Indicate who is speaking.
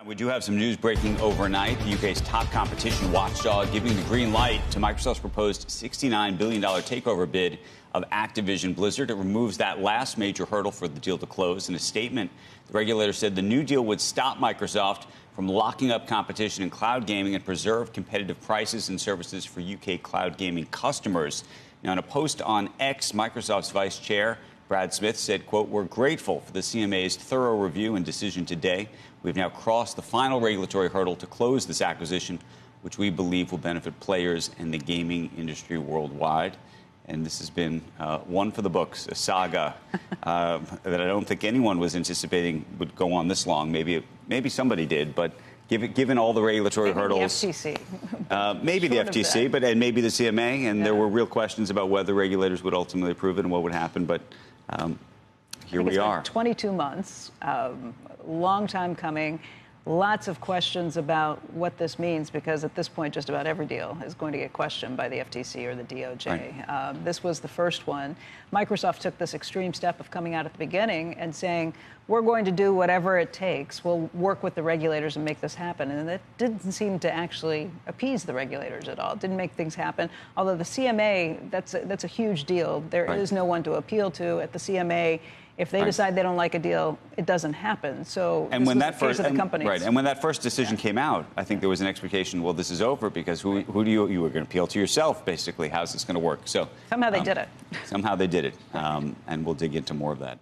Speaker 1: We do have some news breaking overnight. The UK's top competition watchdog giving the green light to Microsoft's proposed $69 billion takeover bid of Activision Blizzard. It removes that last major hurdle for the deal to close. In a statement, the regulator said the new deal would stop Microsoft from locking up competition in cloud gaming and preserve competitive prices and services for UK cloud gaming customers. Now, in a post on X, Microsoft's vice chair, Brad Smith, said, quote, "We're grateful for the CMA's thorough review and decision today. We've now crossed the final regulatory hurdle to close this acquisition, which we believe will benefit players and the gaming industry worldwide." And this has been one for the books, a saga that I don't think anyone was anticipating would go on this long. Maybe somebody did, but given all the regulatory hurdles,
Speaker 2: the FTC.
Speaker 1: maybe the FTC, and maybe the CMA, and there were real questions about whether regulators would ultimately approve it and what would happen. But here we are.
Speaker 2: 22 months, long time coming. Lots of questions about what this means, because at this point, just about every deal is going to get questioned by the FTC or the DOJ. Right. This was the first one. Microsoft took this extreme step of coming out at the beginning and saying, we're going to do whatever it takes. We'll work with the regulators and make this happen. And that didn't seem to actually appease the regulators at all. It didn't make things happen. Although the CMA, that's a huge deal. There is no one to appeal to at the CMA. If they decide they don't like a deal, it doesn't happen. So
Speaker 1: and when that first,
Speaker 2: of the companies.
Speaker 1: and when that first decision came out, I think there was an expectation, well, this is over because who do you were going to appeal to yourself, basically. How's this going to work? So
Speaker 2: somehow they did it.
Speaker 1: Somehow they did it, and we'll dig into more of that.